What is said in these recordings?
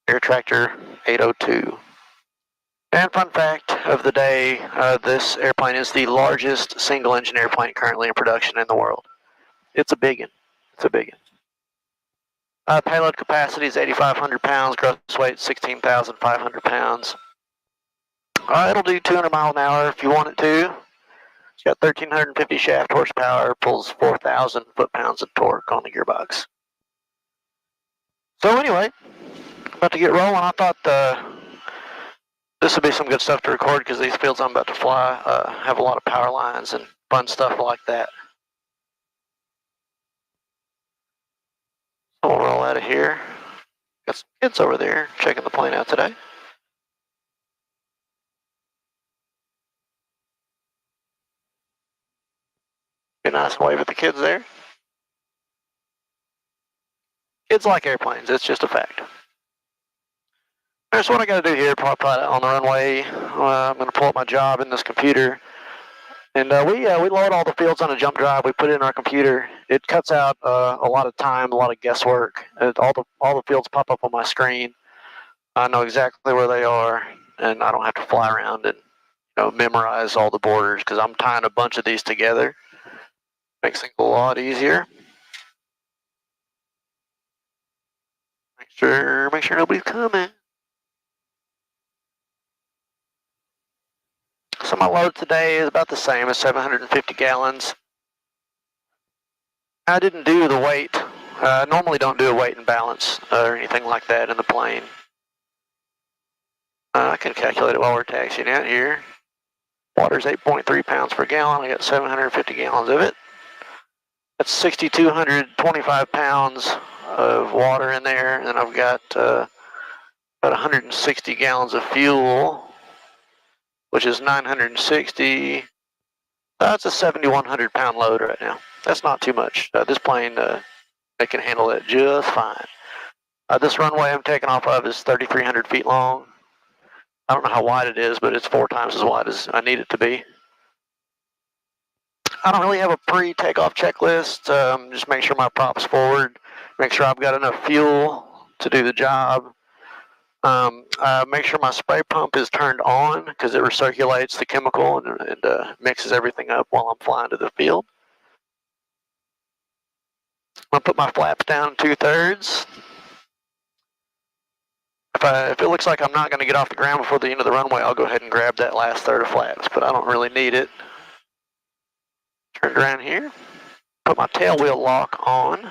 Air Tractor 802. And fun fact of the day, this airplane is the largest single-engine airplane currently in production in the world. It's a big one. It's a big one. Payload capacity is 8,500 pounds. Gross weight 16,500 pounds. It'll do 200 miles an hour if you want it to. It's got 1,350 shaft horsepower, pulls 4,000 foot-pounds of torque on the gearbox. So anyway, about to get rolling. I thought this would be some good stuff to record because these fields I'm about to fly have a lot of power lines and fun stuff like that. So we'll roll out of here. Got some kids over there checking the plane out today. Be nice and wave at the kids there. Kids like airplanes, it's just a fact. Here's what I got to do here, pop out on the runway. I'm going to pull up my job in this computer. And we load all the fields on a jump drive. We put it in our computer. It cuts out a lot of time, a lot of guesswork. All the fields pop up on my screen. I know exactly where they are, and I don't have to fly around and memorize all the borders because I'm tying a bunch of these together. Makes things a lot easier. Make sure nobody's coming. So my load today is about the same as 750 gallons. I didn't do the weight. I normally don't do a weight and balance or anything like that in the plane. I can calculate it while we're taxiing out here. Water's 8.3 pounds per gallon. I got 750 gallons of it. That's 6,225 pounds of water in there, and I've got about 160 gallons of fuel, which is 960. That's a 7,100 pound load right now. That's not too much. This plane, it can handle it just fine. This runway I'm taking off of is 3,300 feet long. I don't know how wide it is, but it's 4 times as wide as I need it to be. I don't really have a pre-takeoff checklist. Just make sure my prop's forward. Make sure I've got enough fuel to do the job. Make sure my spray pump is turned on because it recirculates the chemical and mixes everything up while I'm flying to the field. I'm going to put my flaps down 2/3. If it looks like I'm not going to get off the ground before the end of the runway, I'll go ahead and grab that last third of flaps, but I don't really need it. Turn it around here. Put my tail wheel lock on.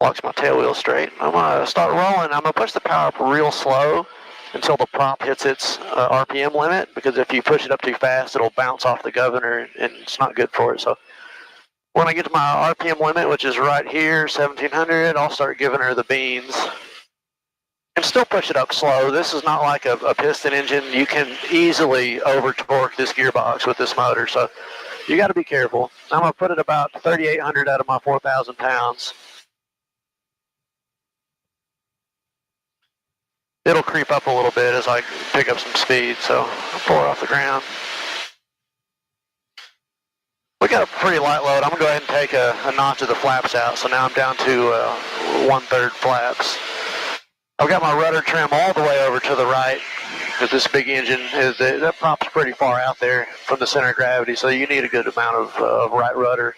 Locks my tail wheel straight. I'm going to start rolling. I'm going to push the power up real slow until the prop hits its RPM limit, because if you push it up too fast, it'll bounce off the governor, and it's not good for it. So when I get to my RPM limit, which is right here, 1,700, I'll start giving her the beans. And still push it up slow. This is not like a piston engine. You can easily over-torque this gearbox with this motor, so you got to be careful. I'm going to put it about 3,800 out of my 4,000 pounds. It'll creep up a little bit as I pick up some speed, so I'll pull her off the ground. We got a pretty light load. I'm going to go ahead and take a notch of the flaps out, so now I'm down to 1/3 flaps. I've got my rudder trim all the way over to the right, because this big engine, that prop's pretty far out there from the center of gravity, so you need a good amount of right rudder.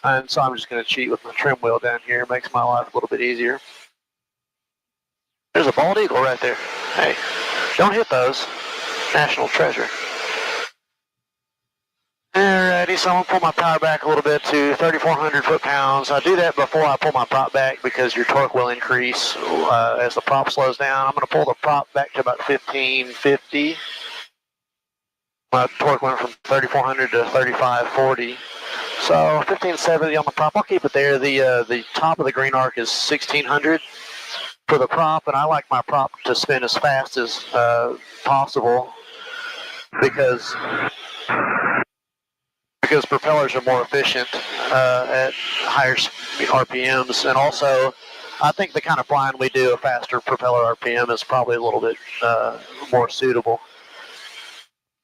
And so I'm just going to cheat with my trim wheel down here. It makes my life a little bit easier. There's a bald eagle right there. Hey, don't hit those. National treasure. Alrighty, so I'm going to pull my power back a little bit to 3,400 foot-pounds. I do that before I pull my prop back because your torque will increase as the prop slows down. I'm going to pull the prop back to about 1,550. My torque went from 3,400 to 3,540. So 1,570 on the prop. I'll keep it there. The top of the green arc is 1,600 for the prop, and I like my prop to spin as fast as possible because propellers are more efficient at higher RPMs, and also I think the kind of flying we do, a faster propeller RPM is probably a little bit more suitable.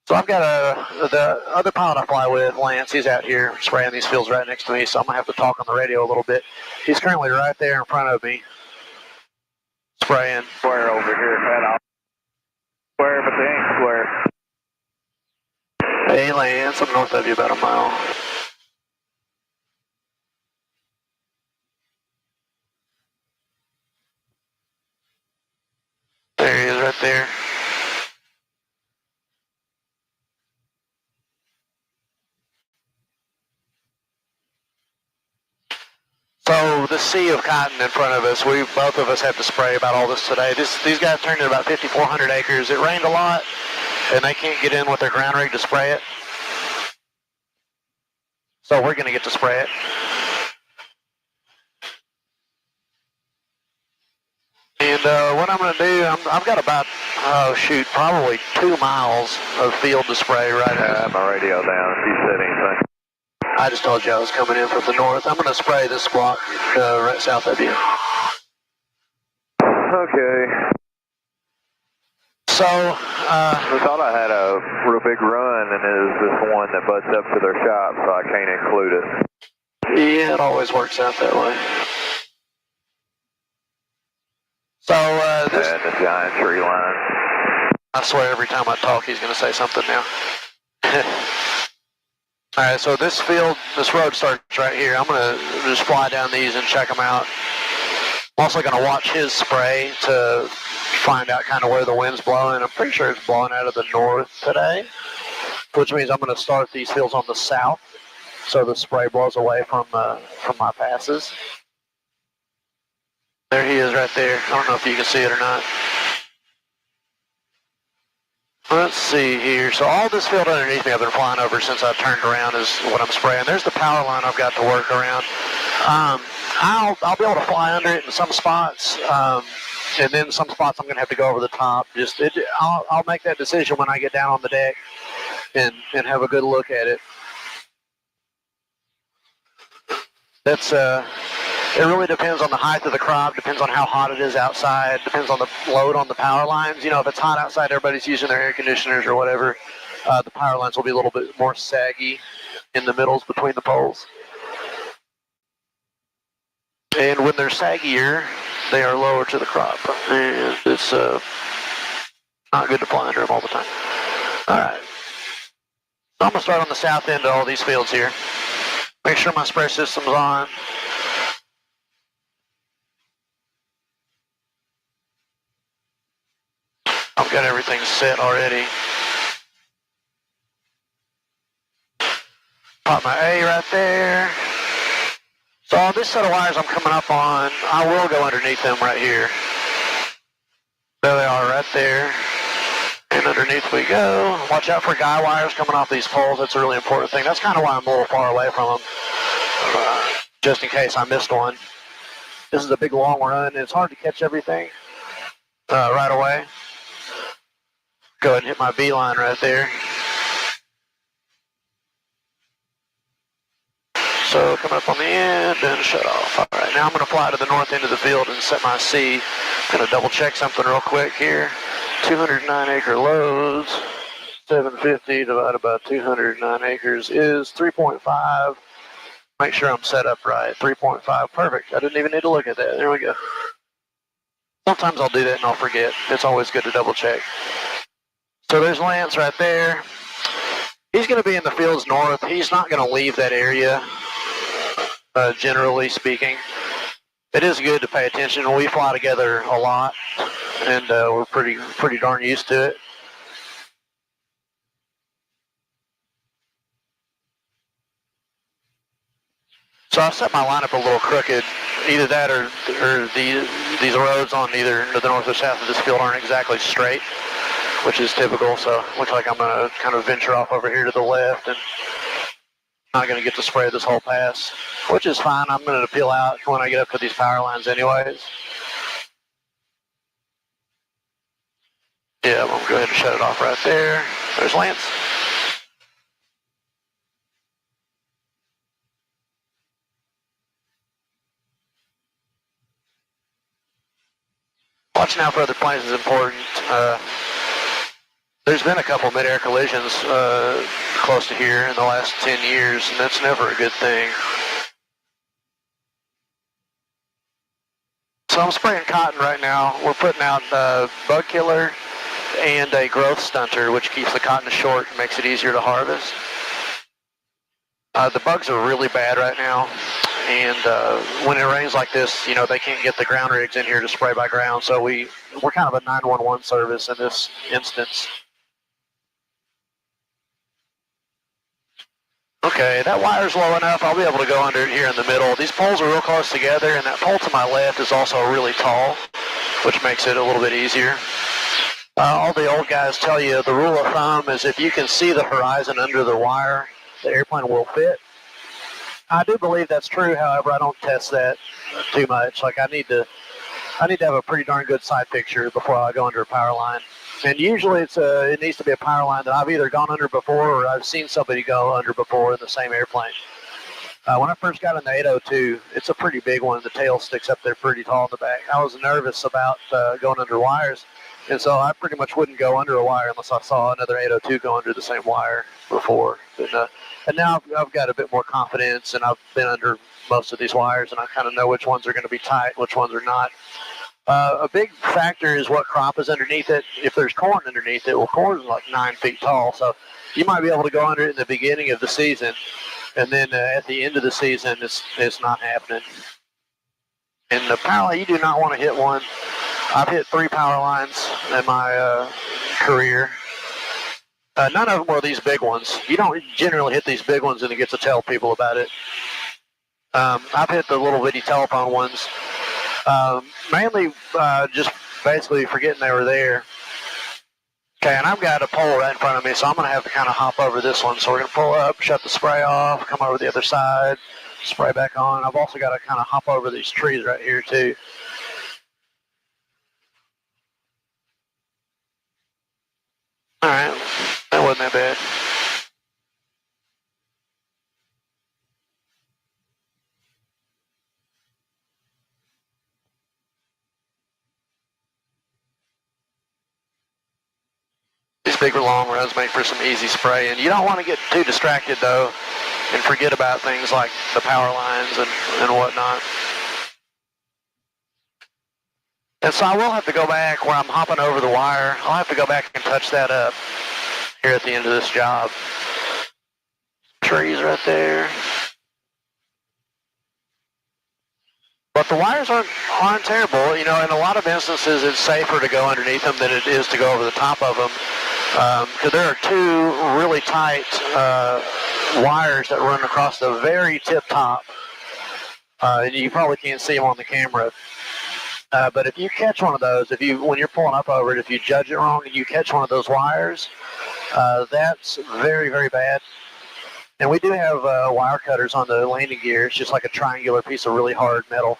So I've got the other pilot I fly with, Lance, he's out here spraying these fields right next to me, so I'm going to have to talk on the radio a little bit. He's currently right there in front of me, spraying. Square over here, head off. Square, but they ain't square. Hey Lance, I'm north of you about a mile. There he is right there. So the sea of cotton in front of us, both of us have to spray about all this today. These guys turned in about 5,400 acres. It rained a lot, and they can't get in with their ground rig to spray it. So we're going to get to spray it. And what I'm going to do, I've got about, probably 2 miles of field to spray right now. I have my radio down if you said anything. I just told you I was coming in from the north. I'm going to spray this block right south of you. Okay. So, I thought I had a real big run, and it was this one that butts up to their shop, so I can't include it. Yeah, it always works out that way. So, this... And the giant tree line. I swear every time I talk, he's going to say something now. All right, so this road starts right here. I'm going to just fly down these and check them out. I'm also going to watch his spray to find out kind of where the wind's blowing. I'm pretty sure it's blowing out of the north today, which means I'm going to start these fields on the south so the spray blows away from my passes. There he is right there. I don't know if you can see it or not. Let's see here. So all this field underneath me I've been flying over since I turned around is what I'm spraying. There's the power line I've got to work around. I'll be able to fly under it in some spots, and then some spots I'm going to have to go over the top. I'll make that decision when I get down on the deck and have a good look at it. It really depends on the height of the crop, depends on how hot it is outside, depends on the load on the power lines. You know, if it's hot outside, everybody's using their air conditioners or whatever, the power lines will be a little bit more saggy in the middles between the poles. And when they're saggier, they are lower to the crop. And it's not good to fly under them all the time. All right. So I'm going to start on the south end of all these fields here. Make sure my spray system's on. I've got everything set already. Pop my A right there. So on this set of wires I'm coming up on, I will go underneath them right here. There they are right there. And underneath we go. Watch out for guy wires coming off these poles. That's a really important thing. That's kind of why I'm a little far away from them, just in case I missed one. This is a big long run, and it's hard to catch everything right away. Go ahead and hit my B line right there. So come up on the end and shut off. All right, now I'm going to fly to the north end of the field and set my C. I'm going to double check something real quick here. 209 acre loads, 750 divided by 209 acres is 3.5. Make sure I'm set up right. 3.5, perfect. I didn't even need to look at that. There we go. Sometimes I'll do that and I'll forget. It's always good to double check. So there's Lance right there. He's going to be in the fields north. He's not going to leave that area, generally speaking. It is good to pay attention. We fly together a lot, and we're pretty darn used to it. So I set my lineup a little crooked. Either that or these roads on either the north or south of this field aren't exactly straight, which is typical. So it looks like I'm going to kind of venture off over here to the left and not going to get to spray this whole pass, which is fine. I'm going to peel out when I get up to these power lines anyways. Yeah, I'm going to go ahead and shut it off right there. There's Lance. Watching out for other planes is important. There's been a couple mid-air collisions close to here in the last 10 years, and that's never a good thing. So So I'm spraying cotton right now. We're putting out bug killer and a growth stunter, which keeps the cotton short and makes it easier to harvest. The bugs are really bad right now, and when it rains like this, you know, they can't get the ground rigs in here to spray by ground, so we're kind of a 911 service in this instance. Okay, that wire's low enough. I'll be able to go under it here in the middle. These poles are real close together, and that pole to my left is also really tall, which makes it a little bit easier. All the old guys tell you the rule of thumb is if you can see the horizon under the wire, the airplane will fit. I do believe that's true. However, I don't test that too much. Like I need to have a pretty darn good side picture before I go under a power line. And usually it needs to be a power line that I've either gone under before or I've seen somebody go under before in the same airplane. When I first got in the 802, it's a pretty big one. The tail sticks up there pretty tall in the back. I was nervous about going under wires, and so I pretty much wouldn't go under a wire unless I saw another 802 go under the same wire before. And now I've got a bit more confidence, and I've been under most of these wires, and I kind of know which ones are going to be tight, which ones are not. A big factor is what crop is underneath it. If there's corn underneath it, well, corn is like 9 feet tall, so you might be able to go under it in the beginning of the season, and then at the end of the season, it's not happening. And the power line, you do not want to hit one. I've hit 3 power lines in my career. None of them were these big ones. You don't generally hit these big ones and you get to tell people about it. I've hit the little bitty telephone ones. Mainly just basically forgetting they were there. Okay, and I've got a pole right in front of me, so I'm going to have to kind of hop over this one. So we're going to pull up, shut the spray off, come over the other side, spray back on. I've also got to kind of hop over these trees right here, too. All right, that wasn't that bad. These big long runs make for some easy spray, and you don't want to get too distracted, though, and forget about things like the power lines and whatnot. And so I will have to go back where I'm hopping over the wire. I'll have to go back and touch that up here at the end of this job. Trees right there. But the wires aren't terrible. You know, in a lot of instances, it's safer to go underneath them than it is to go over the top of them. Because there are 2 really tight wires that run across the very tip top. And you probably can't see them on the camera. But if you catch one of those, when you're pulling up over it, if you judge it wrong and you catch one of those wires, that's very, very bad. And we do have wire cutters on the landing gear. It's just like a triangular piece of really hard metal,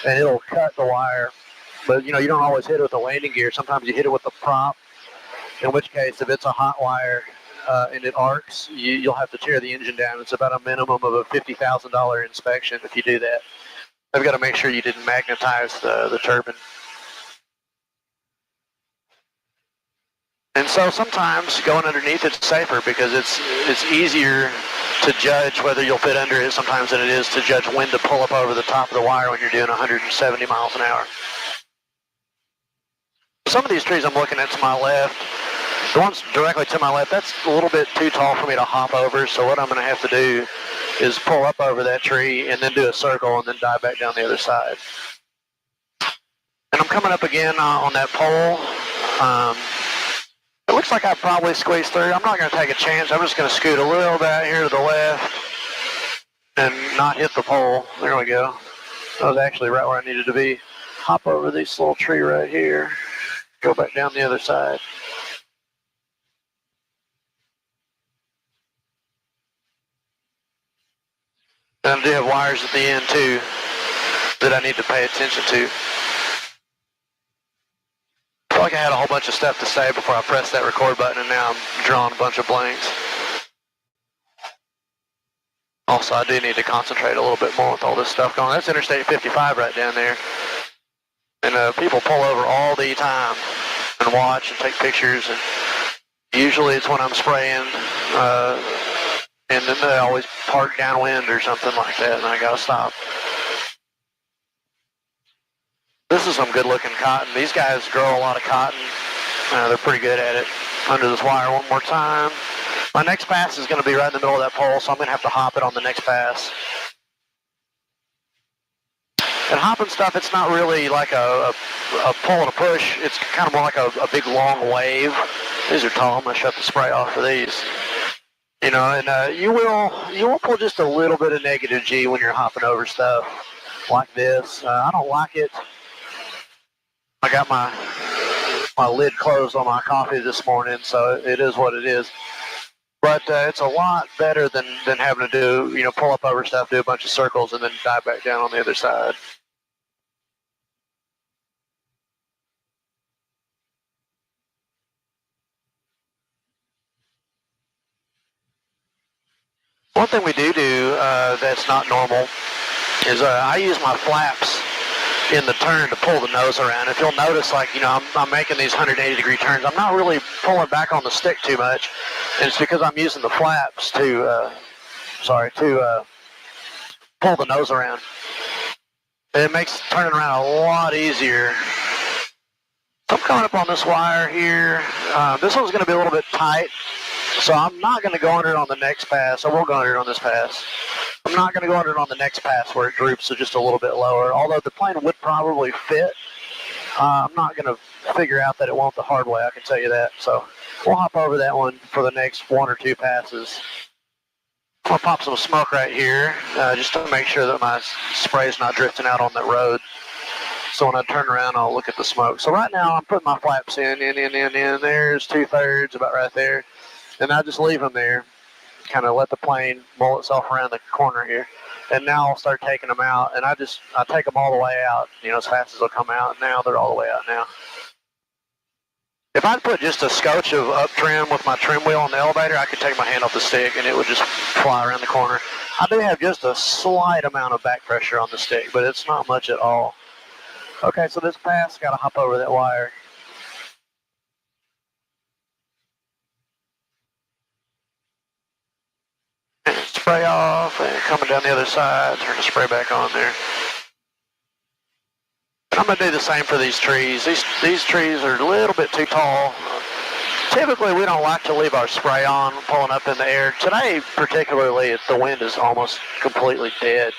and it'll cut the wire. But, you know, you don't always hit it with the landing gear. Sometimes you hit it with the prop, in which case, if it's a hot wire and it arcs, you'll have to tear the engine down. It's about a minimum of a $50,000 inspection if you do that. I've got to make sure you didn't magnetize the turbine. And so sometimes going underneath it's safer because it's easier to judge whether you'll fit under it sometimes than it is to judge when to pull up over the top of the wire when you're doing 170 miles an hour. Some of these trees I'm looking at to my left, the ones directly to my left, that's a little bit too tall for me to hop over, so what I'm going to have to do is pull up over that tree and then do a circle and then dive back down the other side. And I'm coming up again on that pole. It looks like I probably squeezed through. I'm not going to take a chance. I'm just going to scoot a little bit here to the left and not hit the pole. There we go. That was actually right where I needed to be. Hop over this little tree right here. Go back down the other side. And I do have wires at the end too that I need to pay attention to. I feel like I had a whole bunch of stuff to say before I pressed that record button, and now I'm drawing a bunch of blanks. Also, I do need to concentrate a little bit more with all this stuff going on. That's Interstate 55 right down there. And people pull over all the time and watch and take pictures. And usually it's when I'm spraying, and then they always park downwind or something like that, and I got to stop. This is some good looking cotton. These guys grow a lot of cotton. They're pretty good at it. Under this wire one more time. My next pass is going to be right in the middle of that pole, so I'm going to have to hop it on the next pass. And hopping stuff, it's not really like a pull and a push. It's kind of more like a big long wave. These are tall. I'm going to shut the spray off for these. You know, and you will pull just a little bit of negative G when you're hopping over stuff like this. I don't like it. I got my lid closed on my coffee this morning, so it is what it is. But it's a lot better than having to do, you know, pull up over stuff, do a bunch of circles, and then dive back down on the other side. One thing we do that's not normal is I use my flaps in the turn to pull the nose around. If you'll notice, like, you know, I'm making these 180-degree turns. I'm not really pulling back on the stick too much, and it's because I'm using the flaps to pull the nose around. And it makes turning around a lot easier. I'm coming up on this wire here. This one's going to be a little bit tight, so I'm not going to go under it on the next pass. I will go under it on this pass. I'm not going to go under it on the next pass where it droops so just a little bit lower, although the plane would probably fit. I'm not going to figure out that it won't the hard way, I can tell you that. So we'll hop over that one for the next one or two passes. I'm going to pop some smoke right here just to make sure that my spray is not drifting out on that road. So when I turn around, I'll look at the smoke. So right now, I'm putting my flaps in. There's 2/3, about right there. And I just leave them there, kind of let the plane mull itself around the corner here. And now I'll start taking them out. And I take them all the way out, you know, as fast as they'll come out. And now they're all the way out now. If I'd put just a scotch of up trim with my trim wheel on the elevator, I could take my hand off the stick and it would just fly around the corner. I do have just a slight amount of back pressure on the stick, but it's not much at all. Okay, so this pass, got to hop over that wire. And spray off, and coming down the other side, turn the spray back on there. I'm going to do the same for these trees. These trees are a little bit too tall. Typically, we don't like to leave our spray on, pulling up in the air. Today, particularly, the wind is almost completely dead.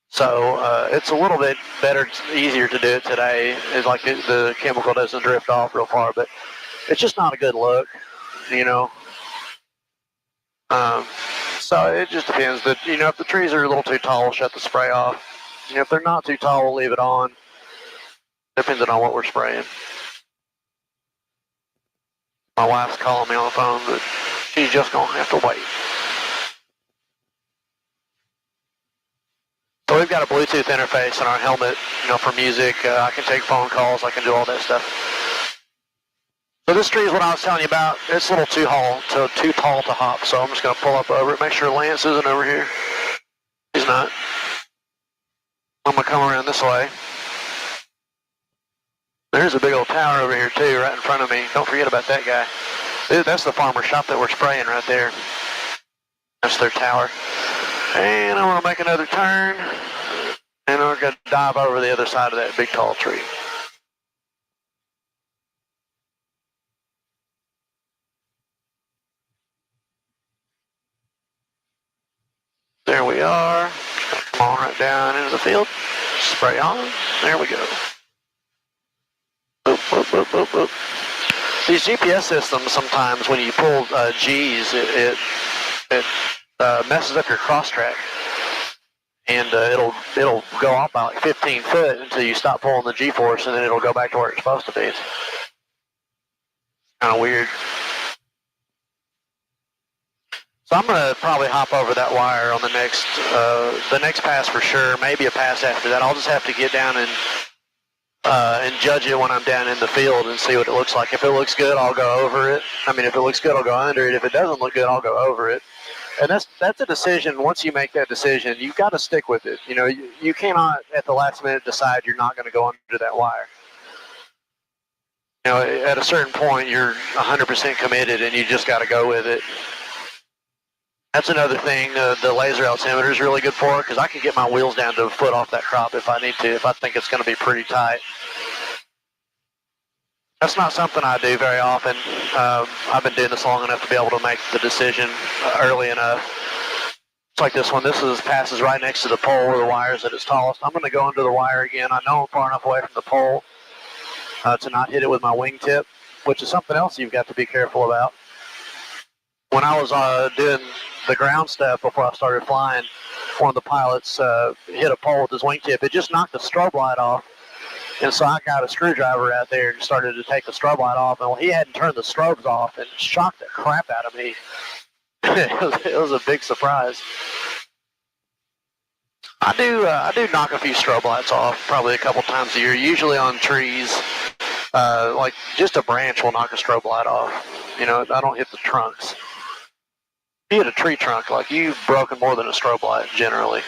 So it's a little bit better, easier to do it today. It's like the chemical doesn't drift off real far, but it's just not a good look, you know. So it just depends. That, you know, if the trees are a little too tall, we'll shut the spray off. You know, if they're not too tall, we'll leave it on, depending on what we're spraying. My wife's calling me on the phone, but she's just going to have to wait. So we've got a Bluetooth interface in our helmet, you know, for music. I can take phone calls. I can do all that stuff. So this tree is what I was telling you about. It's a little too tall to hop, so I'm just going to pull up over it, make sure Lance isn't over here. He's not. I'm going to come around this way. There's a big old tower over here, too, right in front of me. Don't forget about that guy. Dude, that's the farmer shop that we're spraying right there. That's their tower. And I'm going to make another turn, and we're going to dive over the other side of that big tall tree. There we are. Come on right down into the field. Spray on. There we go. Boop, boop, boop, boop, boop. These GPS systems, sometimes when you pull G's, it messes up your cross track. And it'll go off by like 15 foot until you stop pulling the G-force, and then it'll go back to where it's supposed to be. It's kind of weird. So I'm going to probably hop over that wire on the next pass for sure, maybe a pass after that. I'll just have to get down and judge it when I'm down in the field and see what it looks like. If it looks good, I'll go over it. I mean, if it looks good, I'll go under it. If it doesn't look good, I'll go over it. And that's a decision. Once you make that decision, you've got to stick with it. You know, you cannot at the last minute decide you're not going to go under that wire. You know, at a certain point, you're 100% committed, and you just got to go with it. That's another thing the laser altimeter is really good for, because I can get my wheels down to a foot off that crop if I need to, if I think it's going to be pretty tight. That's not something I do very often. I've been doing this long enough to be able to make the decision early enough. It's like this one. This passes right next to the pole where the wire is at its tallest. I'm going to go under the wire again. I know I'm far enough away from the pole to not hit it with my wingtip, which is something else you've got to be careful about. When I was doing the ground stuff before I started flying, one of the pilots hit a pole with his wingtip. It just knocked the strobe light off. And so I got a screwdriver out there and started to take the strobe light off. And he hadn't turned the strobes off, and shocked the crap out of me. It was a big surprise. I do knock a few strobe lights off probably a couple times a year, usually on trees. Like just a branch will knock a strobe light off. You know, I don't hit the trunks. If you hit a tree trunk, like you've broken more than a strobe light generally.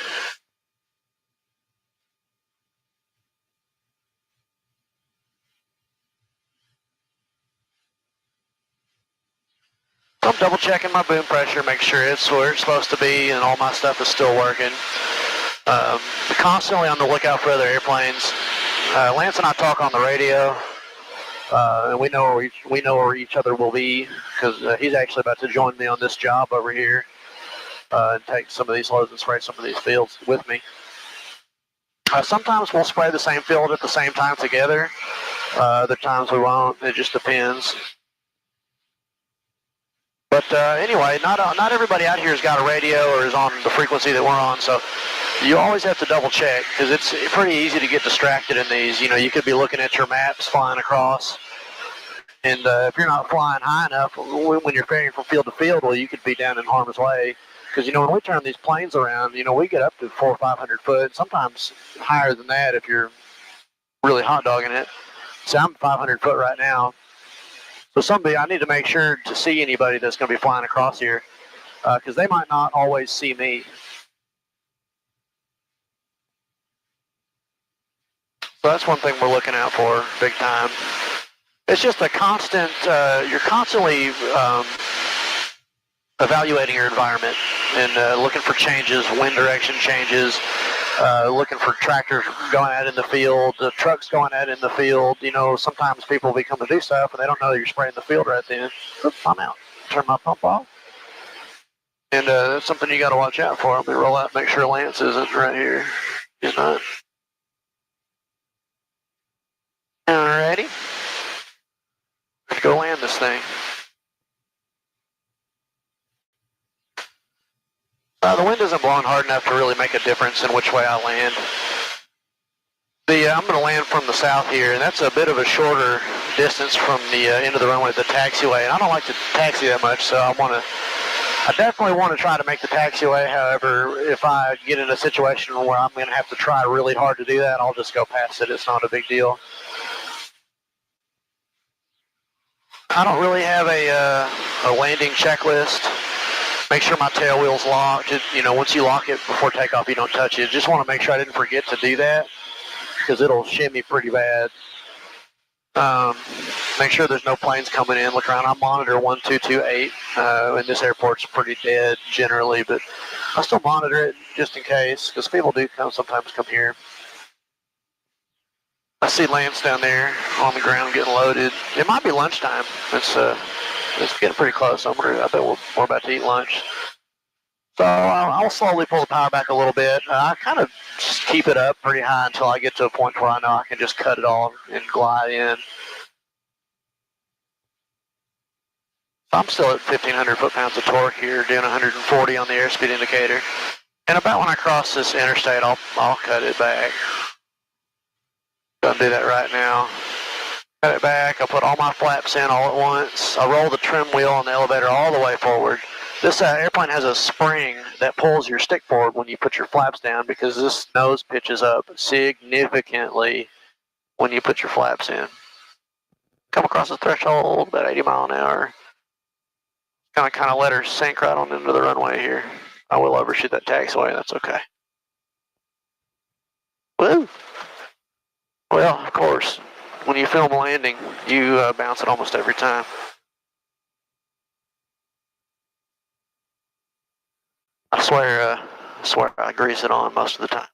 I'm double checking my boom pressure, make sure it's where it's supposed to be and all my stuff is still working. Constantly on the lookout for other airplanes. Lance and I talk on the radio, and we know where each other will be, because he's actually about to join me on this job over here and take some of these loads and spray some of these fields with me. Sometimes we'll spray the same field at the same time together. Other times we won't. It just depends. But anyway, not everybody out here has got a radio or is on the frequency that we're on, so you always have to double check, because it's pretty easy to get distracted in these. You know, you could be looking at your maps flying across, and if you're not flying high enough, when you're ferrying from field to field, well, you could be down in harm's way. Because, you know, when we turn these planes around, you know, we get up to 400 or 500 foot, sometimes higher than that if you're really hot dogging it. So I'm 500 foot right now. So I need to make sure to see anybody that's going to be flying across here, because they might not always see me. So that's one thing we're looking out for big time. It's just a constant, you're constantly evaluating your environment and looking for changes, wind direction changes, looking for tractors going out in the field, trucks going out in the field. You know, sometimes people be coming to do stuff and they don't know you're spraying the field right then. Oops, I'm out. Turn my pump off. And that's something you got to watch out for. Let me roll out and make sure Lance isn't right here. He's not. Alrighty. Let's go land this thing. The wind isn't blowing hard enough to really make a difference in which way I land. I'm going to land from the south here, and that's a bit of a shorter distance from the end of the runway to the taxiway. And I don't like to taxi that much, so I definitely want to try to make the taxiway. However, if I get in a situation where I'm going to have to try really hard to do that, I'll just go past it. It's not a big deal. I don't really have a landing checklist. Make sure my tail wheel's locked. You know, once you lock it before takeoff, you don't touch it. Just want to make sure I didn't forget to do that, because it'll shimmy pretty bad. Make sure there's no planes coming in. Look around. I monitor 1228, and this airport's pretty dead generally, but I still monitor it just in case, because people do sometimes come here. I see Lance down there on the ground getting loaded. It might be lunchtime. It's getting pretty close. I bet we're about to eat lunch. So I'll slowly pull the power back a little bit. I kind of just keep it up pretty high until I get to a point where I know I can just cut it off and glide in. I'm still at 1,500 foot-pounds of torque here, doing 140 on the airspeed indicator. And about when I cross this interstate, I'll cut it back. Gonna do that right now. Cut it back. I put all my flaps in all at once. I roll the trim wheel on the elevator all the way forward. This airplane has a spring that pulls your stick forward when you put your flaps down, because this nose pitches up significantly when you put your flaps in. Come across the threshold about 80 mile an hour. Kind of let her sink right on into the runway here. I will overshoot that taxiway. That's okay. Woo! Well, of course, when you film a landing, you bounce it almost every time. I swear I grease it on most of the time.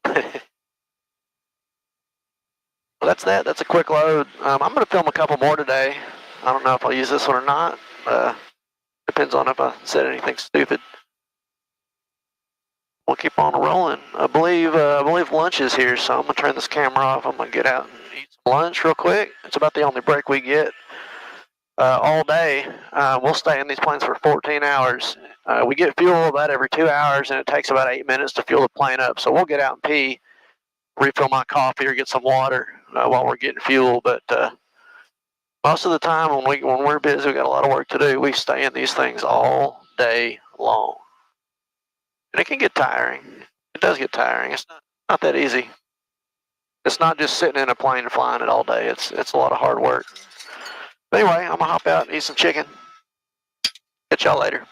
Well, that's that. That's a quick load. I'm going to film a couple more today. I don't know if I'll use this one or not. Depends on if I said anything stupid. We'll keep on rolling. I believe lunch is here, so I'm going to turn this camera off. I'm going to get out and eat some lunch real quick. It's about the only break we get all day. We'll stay in these planes for 14 hours. We get fuel about every 2 hours, and it takes about 8 minutes to fuel the plane up. So we'll get out and pee, refill my coffee, or get some water while we're getting fuel. But most of the time when we're busy, we got a lot of work to do. We stay in these things all day long, and it can get tiring. It does get tiring. It's not that easy. It's not just sitting in a plane and flying it all day. It's a lot of hard work. But anyway, I'm gonna hop out and eat some chicken. Catch y'all later.